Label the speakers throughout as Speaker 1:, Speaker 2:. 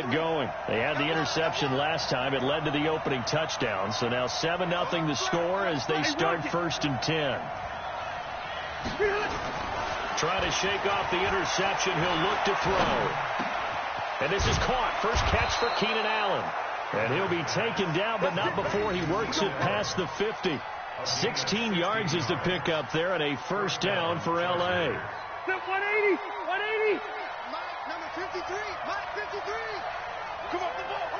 Speaker 1: get going. They had the interception last time. It led to the opening touchdown. So now 7-0 the score as they start 1st and 10. Trying to shake off the interception. He'll look to throw. And this is caught. First catch for Keenan Allen. And he'll be taken down, but not before he works it past the 50. 16 yards is the pickup there, and a 1st down for L.A.
Speaker 2: 180! 180!
Speaker 3: Mike, number 53! Mike, 53! Come on, the ball!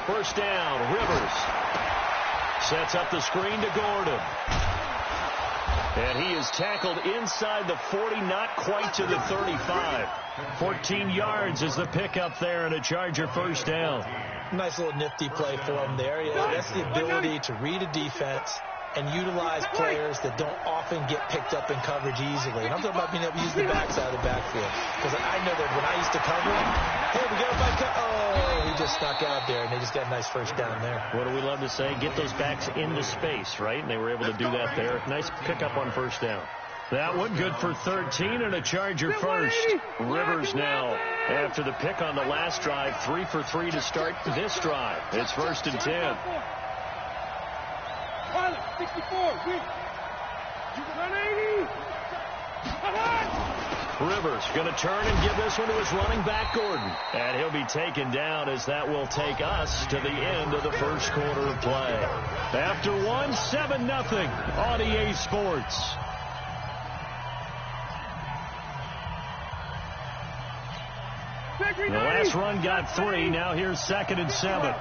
Speaker 1: 1st down, Rivers. Sets up the screen to Gordon. And he is tackled inside the 40, not quite to the 35. 14 yards is the pickup there, and a Charger 1st down.
Speaker 4: Nice little nifty play for him there. That's the ability to read a defense and utilize players that don't often get picked up in coverage easily. And I'm talking about being able to use the backside of the backfield. Because I know that when I used to cover, hey, we got a back. Oh, he just snuck out there, and they just got a nice 1st down there.
Speaker 1: What do we love to say? Get those backs into space, right? And they were able to do that there. Nice pickup on 1st down. That one good for 13 and a Charger 1st. Rivers now, after the pick on the last drive, 3 for 3 to start this drive. It's 1st and 10.
Speaker 2: 64! 180!
Speaker 1: Rivers going to turn and give this one to his running back, Gordon. And he'll be taken down as that will take us to the end of the 1st quarter of play. After 7-0 on EA Sports. The last run got 3. Now here's 2nd and 7.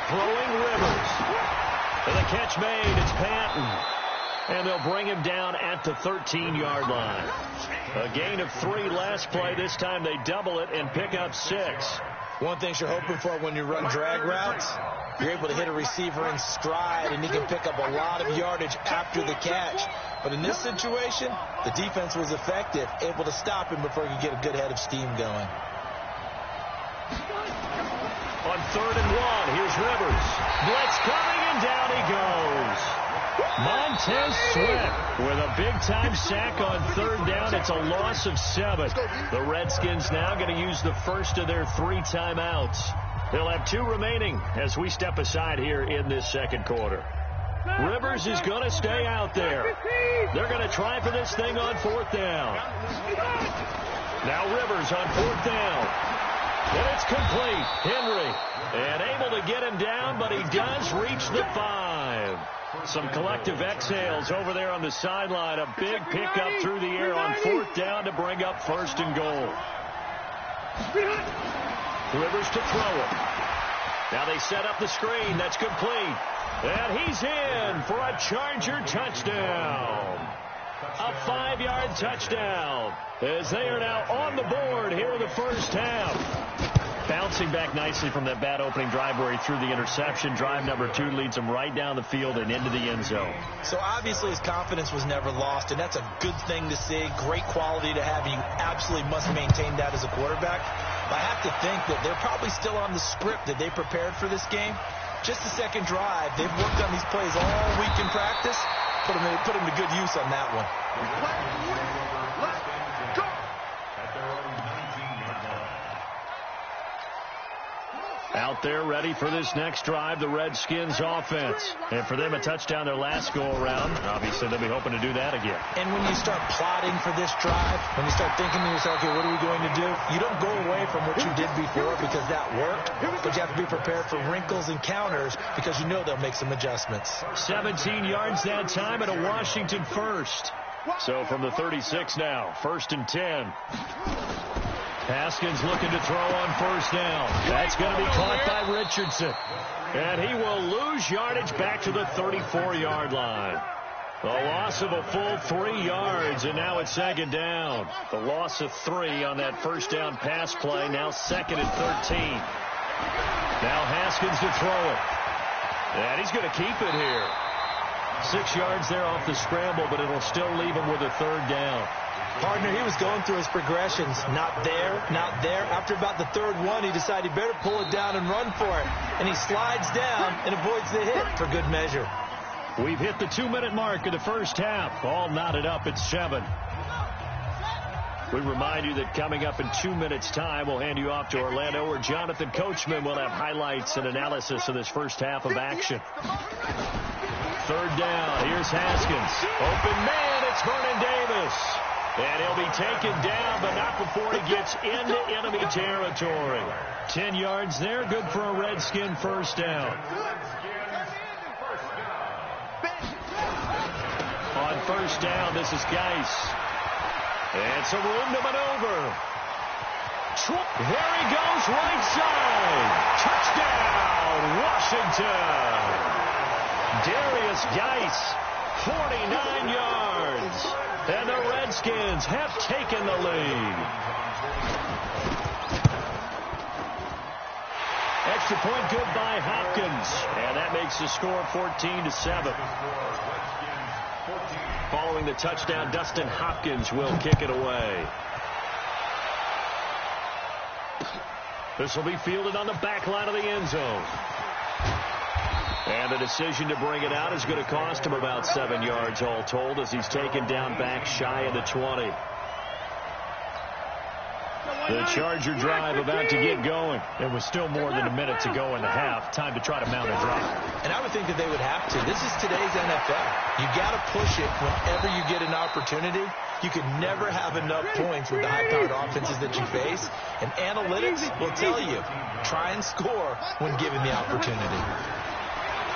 Speaker 1: Throwing Rivers. And the catch made. It's Patton. And they'll bring him down at the 13-yard line. A gain of 3 last play. This time they double it and pick up 6.
Speaker 4: One thing you're hoping for when you run drag routes, you're able to hit a receiver in stride, and he can pick up a lot of yardage after the catch. But in this situation, the defense was effective, able to stop him before he could get a good head of steam going.
Speaker 1: On 3rd and 1, here's Rivers. Blitz coming, and down he goes. Montez Sweat with a big-time sack on 3rd down. It's a loss of 7. The Redskins now going to use the first of their 3 timeouts. They'll have 2 remaining as we step aside here in this 2nd quarter. Rivers is going to stay out there. They're going to try for this thing on 4th down. Now Rivers on 4th down. And it's complete. Henry. And able to get him down, but he does reach the 5. Some collective exhales over there on the sideline. A big pickup through the air on 4th down to bring up 1st and goal. Rivers to throw it. Now they set up the screen. That's complete. And he's in for a Charger touchdown. A 5-yard touchdown as they are now on the board here in the 1st half. Bouncing back nicely from that bad opening drive where he threw the interception. Drive number 2 leads him right down the field and into the end zone.
Speaker 4: So obviously his confidence was never lost, and that's a good thing to see. Great quality to have. You absolutely must maintain that as a quarterback. I have to think that they're probably still on the script that they prepared for this game. Just the 2nd drive. They've worked on these plays all week in practice. Put them to good use on that one.
Speaker 1: Out there ready for this next drive, the Redskins offense. And for them, a touchdown their last go-around. Obviously, they'll be hoping to do that again.
Speaker 4: And when you start plotting for this drive, when you start thinking to yourself, okay, what are we going to do? You don't go away from what you did before because that worked, but you have to be prepared for wrinkles and counters because you know they'll make some adjustments.
Speaker 1: 17 yards that time and a Washington 1st. So from the 36 now, 1st and 10. Haskins looking to throw on 1st down. That's going to be caught by Richardson. And he will lose yardage back to the 34-yard line. The loss of a full 3 yards, and now it's 2nd down. The loss of 3 on that 1st down pass play, now 2nd and 13. Now Haskins to throw it. And he's going to keep it here. 6 yards there off the scramble, but it'll still leave him with a 3rd down.
Speaker 4: Partner, he was going through his progressions. Not there, not there. After about the 3rd one, he decided he better pull it down and run for it. And he slides down and avoids the hit for good measure.
Speaker 1: We've hit the 2-minute mark of the first half. All knotted up at 7. We remind you that coming up in 2 minutes' time, we'll hand you off to Orlando, where Jonathan Coachman will have highlights and analysis of this first half of action. Third down. Here's Haskins. Open man. It's Vernon Davis. And he'll be taken down, but not before he gets into enemy territory. 10 yards there. Good for a Redskin first down. On first down, this is Geis. And some room to maneuver. There he goes, right side. Touchdown, Washington. Darius Geis, 49 yards. And the Redskins have taken the lead. Extra point good by Hopkins. And that makes the score 14-7. Following the touchdown, Dustin Hopkins will kick it away. This will be fielded on the back line of the end zone. And the decision to bring it out is going to cost him about 7 yards all told, as he's taken down back shy of the 20. The Charger drive about to get going. There was still more than a minute to go in the half. Time to try to mount a drive.
Speaker 4: And I would think that they would have to. This is today's NFL. You got to push it whenever you get an opportunity. You can never have enough points with the high-powered offenses that you face. And analytics will tell you, try and score when given the opportunity.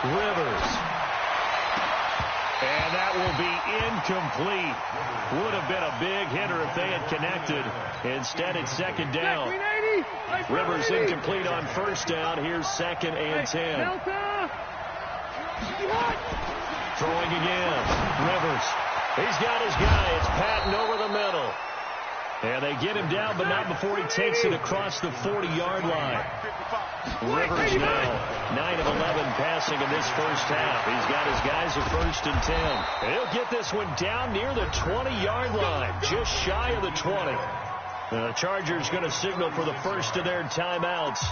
Speaker 1: Rivers. And that will be incomplete. Would have been a big hitter if they had connected. Instead, it's second down. Rivers incomplete on first down. Here's 2nd and 10. Throwing again. Rivers. He's got his guy. It's Patton over the middle. And they get him down, but not before he takes it across the 40-yard line. Rivers now 9 of 11 passing in this first half. He's got his guys at 1st and 10. He'll get this one down near the 20-yard line, just shy of the 20. The Chargers going to signal for the first of their timeouts,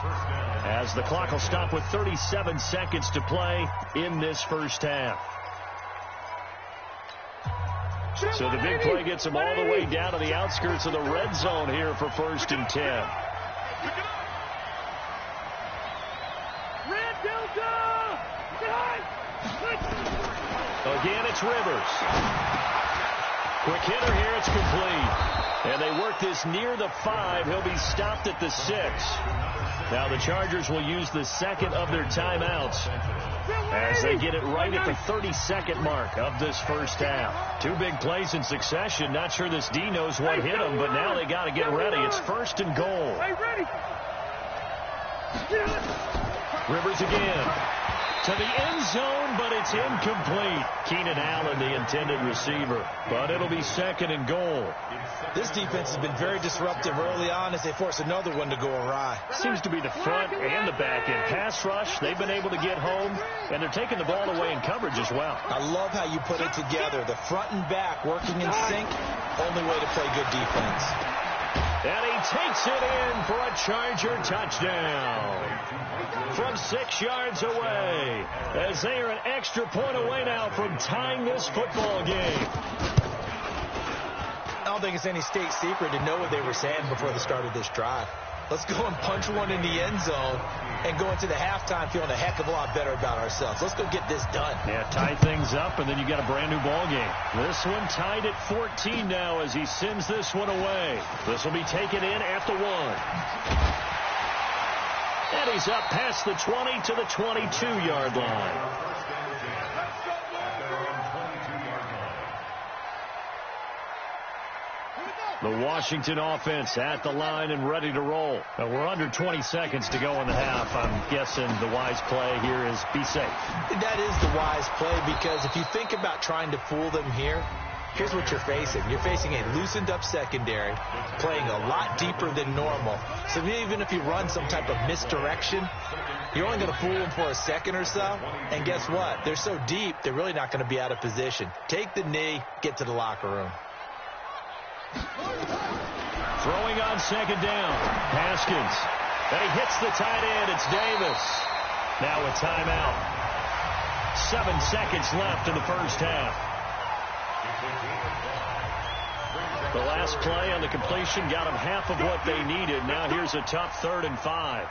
Speaker 1: as the clock will stop with 37 seconds to play in this first half. So the big play gets them all the way down to the outskirts of the red zone here for 1st and 10. Again, it's Rivers. Quick hitter here. It's complete. And they work this near the 5. He'll be stopped at the 6. Now the Chargers will use the second of their timeouts as they get it right at the 32nd mark of this first half. 2 big plays in succession. Not sure this D knows what hit them, but now they got to get ready. It's 1st and goal. Rivers again. To the end zone, but it's incomplete. Keenan Allen, the intended receiver. But it'll be 2nd and goal.
Speaker 4: This defense has been very disruptive early on as they force another one to go awry.
Speaker 1: Seems to be the front and the back end. Pass rush, they've been able to get home, and they're taking the ball away in coverage as well.
Speaker 4: I love how you put it together. The front and back working in sync. Only way to play good defense.
Speaker 1: And he takes it in for a Charger touchdown from 6 yards away, as they are an extra point away now from tying this football game.
Speaker 4: I don't think it's any state secret to know what they were saying before the start of this drive. Let's go and punch one in the end zone and go into the halftime feeling a heck of a lot better about ourselves. Let's go get this done.
Speaker 1: Yeah, tie things up, and then you got a brand new ball game. This one tied at 14 now as he sends this one away. This will be taken in at the 1. And he's up past the 20 to the 22-yard line. The Washington offense at the line and ready to roll. We're under 20 seconds to go in the half. I'm guessing the wise play here is be safe.
Speaker 4: That is the wise play, because if you think about trying to fool them here, here's what you're facing. You're facing a loosened up secondary, playing a lot deeper than normal. So even if you run some type of misdirection, you're only going to fool them for a second or so. And guess what? They're so deep, they're really not going to be out of position. Take the knee, get to the locker room.
Speaker 1: Throwing on 2nd down. Haskins. And he hits the tight end. It's Davis. Now a timeout. 7 seconds left in the first half. The last play on the completion got them half of what they needed. Now here's a tough 3rd and 5.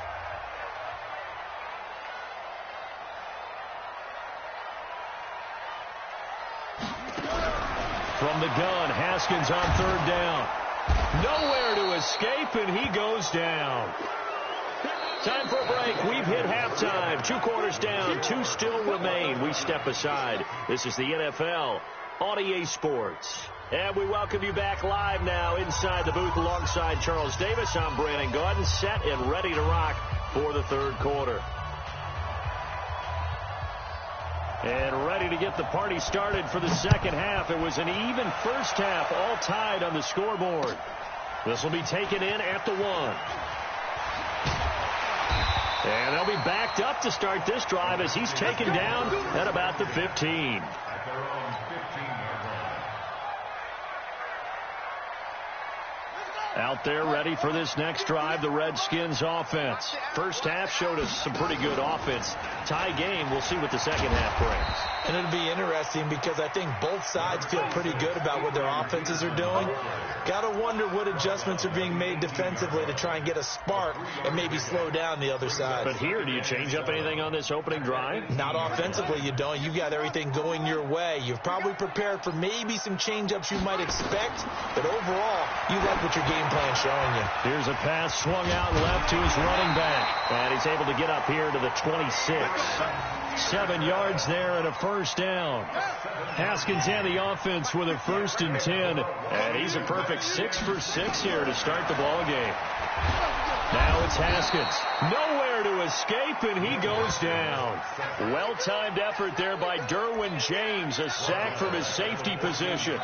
Speaker 1: From the gun, Haskins on 3rd down. Nowhere to escape, and he goes down. Time for a break. We've hit halftime. 2 quarters down. 2 still remain. We step aside. This is the NFL on EA Sports. And we welcome you back live now inside the booth alongside Charles Davis. I'm Brandon Gaudin, set and ready to rock for the 3rd quarter. And ready to get the party started for the 2nd half. It was an even first half, all tied on the scoreboard. This will be taken in at the 1. And they'll be backed up to start this drive as he's taken down at about the 15. Out there ready for this next drive, the Redskins offense. First half showed us some pretty good offense. Tie game, we'll see what the second half brings.
Speaker 4: And it'll be interesting because I think both sides feel pretty good about what their offenses are doing. Got to wonder what adjustments are being made defensively to try and get a spark and maybe slow down the other side.
Speaker 1: But here, do you change up anything on this opening drive?
Speaker 4: Not offensively, you don't. You've got everything going your way. You've probably prepared for maybe some change-ups you might expect, but overall, you like what your game plan showing you.
Speaker 1: Here's a pass swung out left to his running back, and he's able to get up here to the 26. 7 yards there and a first down. Haskins and the offense with a 1st and 10, and he's a perfect 6 for 6 here to start the ball game. Now it's Haskins. Nowhere to escape, and he goes down. Well-timed effort there by Derwin James, a sack from his safety position.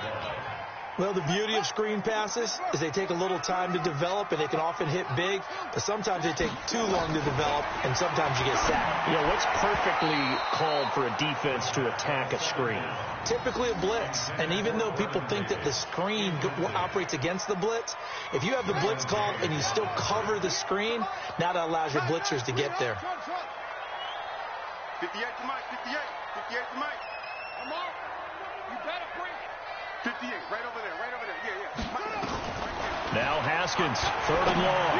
Speaker 4: Well, the beauty of screen passes is they take a little time to develop, and they can often hit big, but sometimes they take too long to develop, and sometimes you get sacked.
Speaker 1: You know, what's perfectly called for a defense to attack a screen?
Speaker 4: Typically a blitz, and even though people think that the screen operates against the blitz, if you have the blitz called and you still cover the screen, now that allows your blitzers to get there.
Speaker 3: 58 to Mike, 58 to Mike.
Speaker 2: Come on. You better bring it.
Speaker 3: 58, right over there, yeah.
Speaker 1: Now Haskins, 3rd and long.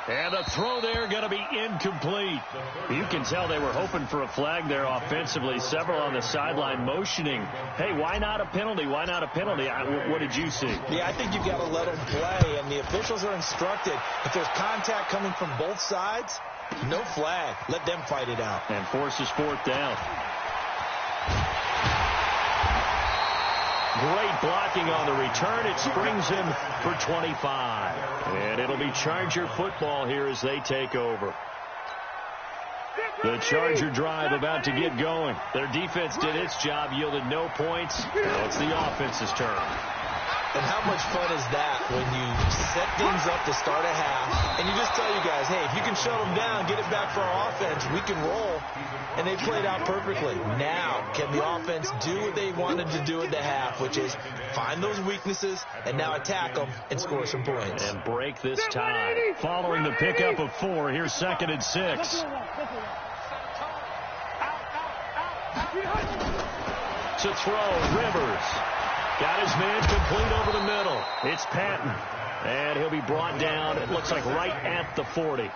Speaker 1: And the throw there going to be incomplete. You can tell they were hoping for a flag there offensively. Several on the sideline motioning, hey, why not a penalty? Why not a penalty? What did you see?
Speaker 4: Yeah, I think you've got to let them play, and the officials are instructed. If there's contact coming from both sides, no flag. Let them fight it out.
Speaker 1: And forces 4th down. Great blocking on the return. It springs him for 25. And it'll be Charger football here as they take over. The Charger drive about to get going. Their defense did its job, yielded no points. Now it's the offense's turn.
Speaker 4: And how much fun is that when you set things up to start a half, and you just tell you guys, hey, if you can shut them down, get it back for our offense, we can roll. And they played out perfectly. Now, can the offense do what they wanted to do at the half, which is find those weaknesses and now attack them and score some points.
Speaker 1: And break this tie. Following the pickup of 4, here's 2nd and 6. To throw, Rivers. Got his man complete over the middle. It's Patton. And he'll be brought down, it looks like right at the 40.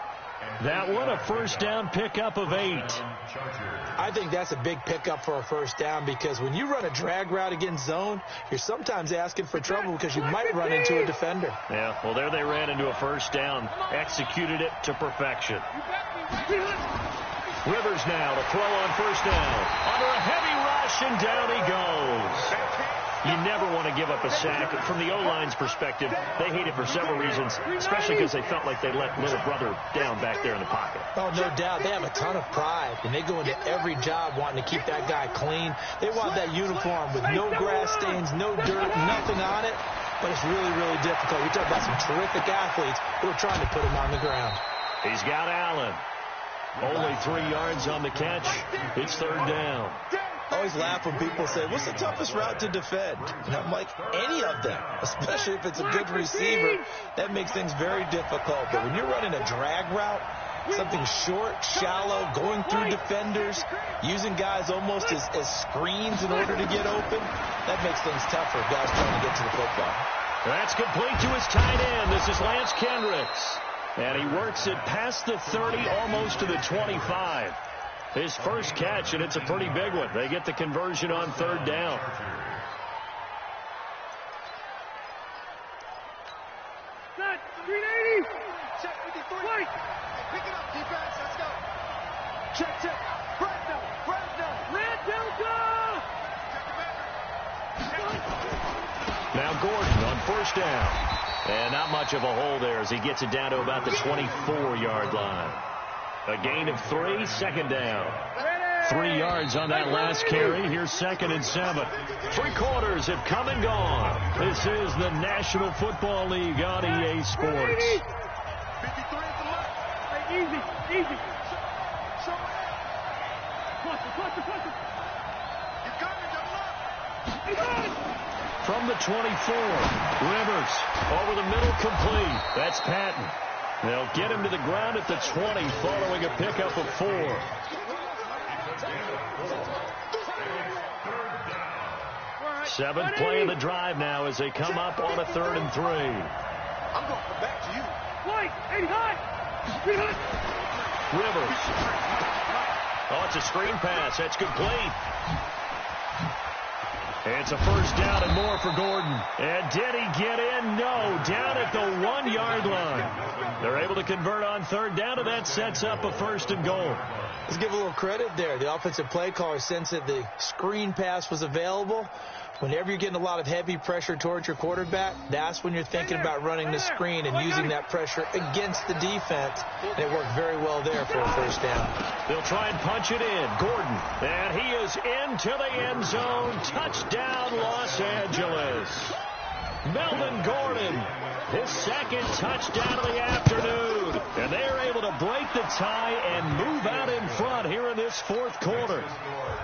Speaker 1: That one, a first down pickup of 8.
Speaker 4: I think that's a big pickup for a first down because when you run a drag route against zone, you're sometimes asking for trouble because you might run into a defender.
Speaker 1: Yeah, well, there they ran into a first down. Executed it to perfection. Rivers now to throw on first down. Under a heavy rush, and down he goes. You never want to give up a sack. From the O-line's perspective, they hate it for several reasons, especially because they felt like they let little brother down back there in the pocket.
Speaker 4: Oh, no doubt. They have a ton of pride, and they go into every job wanting to keep that guy clean. They want that uniform with no grass stains, no dirt, nothing on it, but it's really, really difficult. We talk about some terrific athletes who are trying to put him on the ground.
Speaker 1: He's got Allen. Only 3 yards on the catch. It's 3rd down.
Speaker 4: I always laugh when people say, what's the toughest route to defend? And I'm like, any of them, especially if it's a good receiver. That makes things very difficult. But when you're running a drag route, Something short, shallow, going through defenders, using guys almost as screens in order to get open. That makes things tough for guys trying to get to the football.
Speaker 1: That's complete to his tight end. This is Lance Kendricks. And he works it past the 30, almost to the 25. His first catch, and it's a pretty big one. They get the conversion on third down.
Speaker 2: Set. 380.
Speaker 3: Check 53.
Speaker 2: Right.
Speaker 3: Pick it up, defense. Let's go. Check. Brandon.
Speaker 2: Randall, go.
Speaker 1: Now Gordon on first down. And not much of a hole there as he gets it down to about the 24-yard line. A gain of 3, second down. 3 yards on that last carry. Here's 2nd and 7. 3 quarters have come and gone. This is the National Football League on EA Sports.
Speaker 3: 53 at the left.
Speaker 2: Hey, easy.
Speaker 3: Show it.
Speaker 2: Cluster.
Speaker 3: You coming, double up.
Speaker 2: Hey, guys.
Speaker 1: From the 24, Rivers over the middle, complete. That's Patton. They'll get him to the ground at the 20 following a pickup of 4. Seventh play of the drive now as they come up on a 3rd and 3.
Speaker 3: I'm going to come back to you.
Speaker 2: White, 89.
Speaker 1: Rivers. Oh, it's a screen pass. That's complete. It's a first down and more for Gordon. And did he get in? No. Down at the 1-yard line. They're able to convert on third down, and that sets up a 1st and goal.
Speaker 4: Let's give a little credit there. The offensive play caller sensed that the screen pass was available. Whenever you're getting a lot of heavy pressure towards your quarterback, that's when you're thinking about running the screen and using that pressure against the defense. And it worked very well there for a first down.
Speaker 1: They'll try and punch it in. Gordon. And he is into the end zone. Touchdown, Los Angeles. Melvin Gordon, his 2nd touchdown of the afternoon. And they are able to break the tie and move out in front here in this 4th quarter.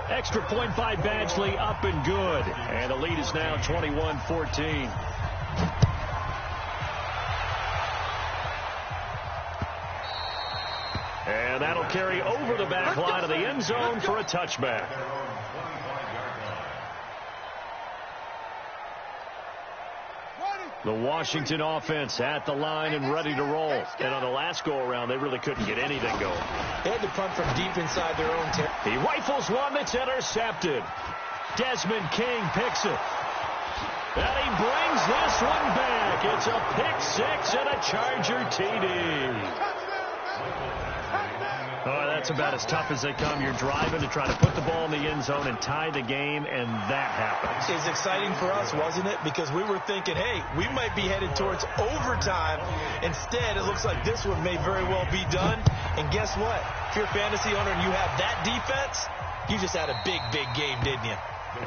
Speaker 1: Extra point by Badgley, up and good. And the lead is now 21-14. And that'll carry over the back line of the end zone for a touchback. The Washington offense at the line and ready to roll. And on the last go-around, they really couldn't get anything going.
Speaker 4: They had to punt from deep inside their own territory.
Speaker 1: He rifles one that's intercepted. Desmond King picks it. And he brings this one back. It's a pick 6 and a Charger TD. Oh, that's about as tough as they come. You're driving to try to put the ball in the end zone and tie the game, and that happens.
Speaker 4: It's exciting for us, wasn't it? Because we were thinking, hey, we might be headed towards overtime. Instead, it looks like this one may very well be done. And guess what? If you're a fantasy owner and you have that defense, you just had a big, big game, didn't you?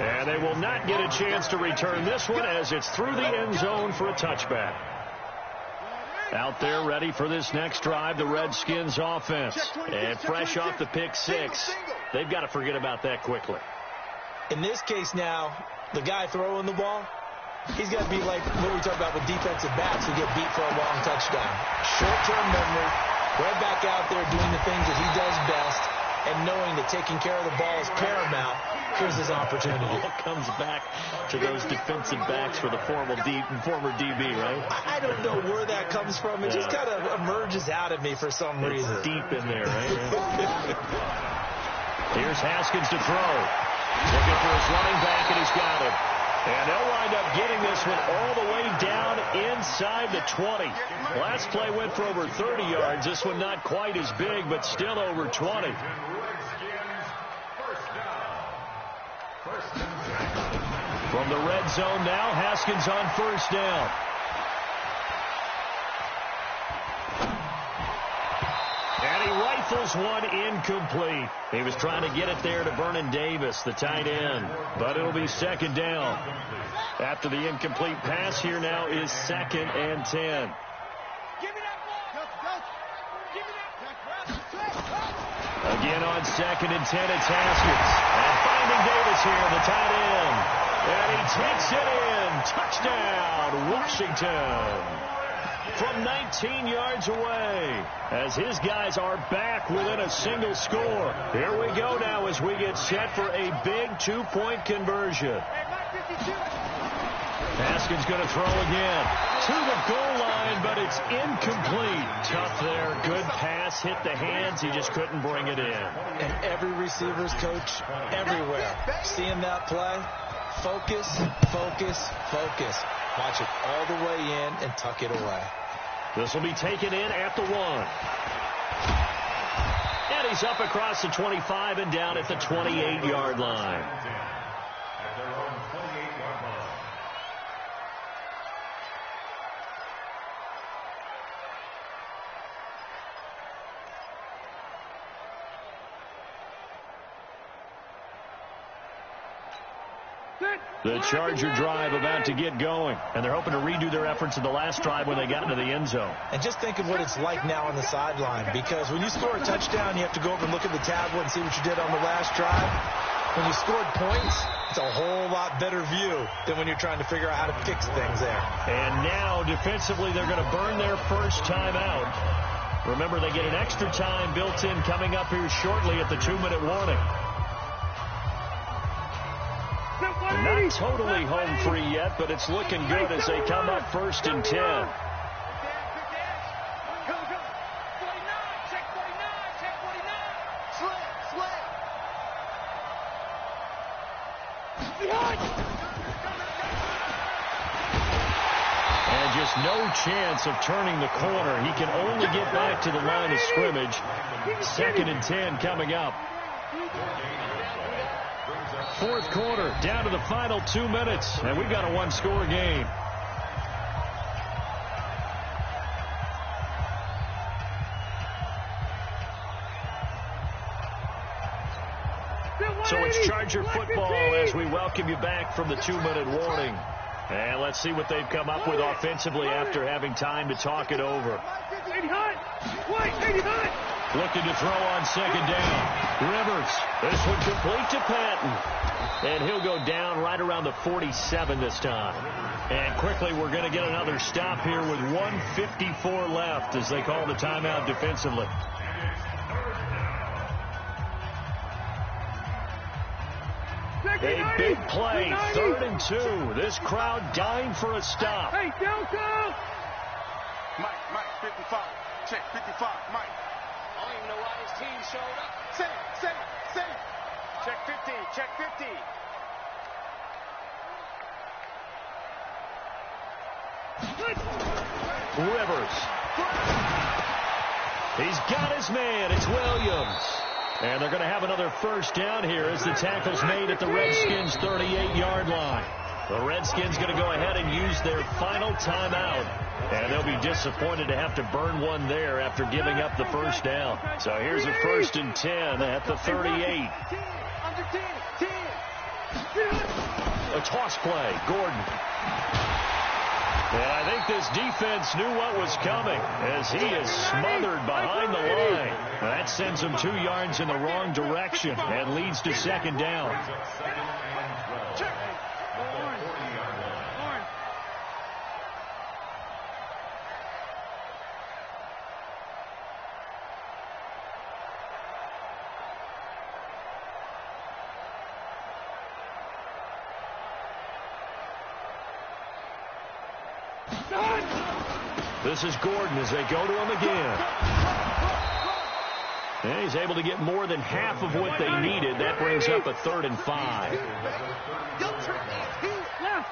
Speaker 1: And they will not get a chance to return this one as it's through the end zone for a touchback. Out there ready for this next drive, the Redskins offense. And fresh off the pick 6, they've got to forget about that quickly.
Speaker 4: In this case now, the guy throwing the ball, he's got to be like what we talk about with defensive backs who get beat for a long touchdown. Short-term memory, right back out there doing the things that he does best, and knowing that taking care of the ball is paramount. Here's his opportunity.
Speaker 1: It all comes back to those defensive backs for the former DB, right?
Speaker 4: I don't know where that comes from. It just kind of emerges out of me for some reason.
Speaker 1: It's deep in there, right? Here's Haskins to throw. Looking for his running back, and he's got it. And they'll wind up getting this one all the way down inside the 20. Last play went for over 30 yards. This one not quite as big, but still over 20. From the red zone now, Haskins on first down. And he rifles one incomplete. He was trying to get it there to Vernon Davis, the tight end. But it'll be 2nd down. After the incomplete pass, here now is 2nd and 10.
Speaker 3: Give me that ball. Give me that.
Speaker 1: Again on 2nd and 10, it's Haskins. And finding Davis here, the tight end. And he takes it in. Touchdown, Washington. from 19 yards away as his guys are back within a single score. Here we go now as we get set for a big 2-point conversion. Haskins going to throw again to the goal line, but it's incomplete. Tough there. Good pass. Hit the hands. He just couldn't bring it in.
Speaker 4: And every receiver's coach everywhere seeing that play. Focus, focus, focus. Watch it all the way in and tuck it away.
Speaker 1: This will be taken in at the 1. And he's up across the 25 and down at the 28-yard line. The Charger drive about to get going, and they're hoping to redo their efforts in the last drive when they got into the end zone.
Speaker 4: And just think of what it's like now on the sideline, because when you score a touchdown, you have to go over and look at the tablet and see what you did on the last drive. When you scored points, it's a whole lot better view than when you're trying to figure out how to fix things there.
Speaker 1: And now, defensively, they're going to burn their first timeout. Remember, they get an extra time built in coming up here shortly at the 2-minute warning. Not totally home free yet, but it's looking good as they come up 1st and 10. And just no chance of turning the corner. He can only get back to the line of scrimmage. 2nd and 10 coming up. 4th quarter, down to the final 2 minutes, and we've got a 1-score game. So it's Charger football as we welcome you back from the 2-minute warning. And let's see what they've come up with offensively after having time to talk it over. Looking to throw on 2nd down. Rivers, this one complete to Patton. And he'll go down right around the 47 this time. And quickly we're going to get another stop here with 1:54 left as they call the timeout defensively. A big play, 3rd and 2. This crowd dying for a stop.
Speaker 2: Hey, Delta!
Speaker 3: Mike, 55. Check 55, Mike.
Speaker 5: I don't even know why this team showed up.
Speaker 3: Say. Check 50, check 50.
Speaker 1: Rivers. He's got his man. It's Williams. And they're going to have another first down here as the tackle's made at the Redskins' 38-yard line. The Redskins going to go ahead and use their final timeout. And they'll be disappointed to have to burn one there after giving up the first down. So here's a 1st and 10 at the 38. A toss play, Gordon. And I think this defense knew what was coming as he is smothered behind the line. That sends him 2 yards in the wrong direction and leads to 2nd down. This is Gordon as they go to him again. And he's able to get more than half of what they needed. That brings up a 3rd and 5.
Speaker 2: Left!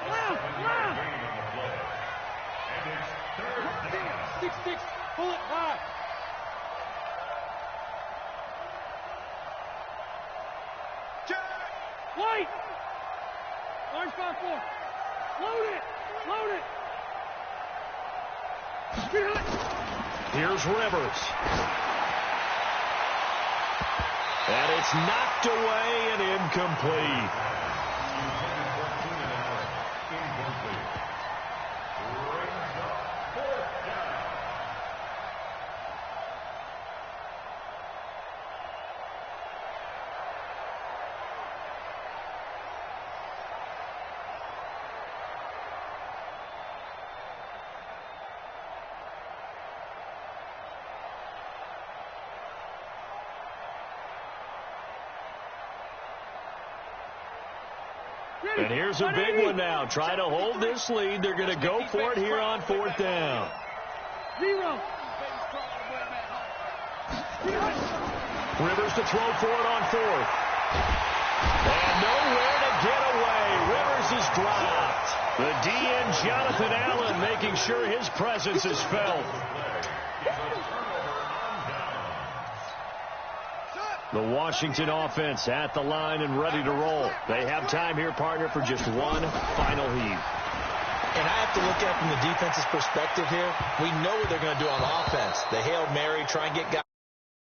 Speaker 2: 6-6, pull it high. White! Orange 5-4. Load it!
Speaker 1: Here's Rivers. And it's knocked away and incomplete. And here's a big one now. Try to hold this lead. They're going to go for it here on 4th down.
Speaker 2: 0.
Speaker 1: Rivers to throw for it on 4th. And nowhere to get away. Rivers is dropped. The DN, Jonathan Allen, making sure his presence is felt. The Washington offense at the line and ready to roll. They have time here, partner, for just one final heave.
Speaker 4: And I have to look at it from the defense's perspective here. We know what they're going to do on offense. The Hail Mary, try and get guys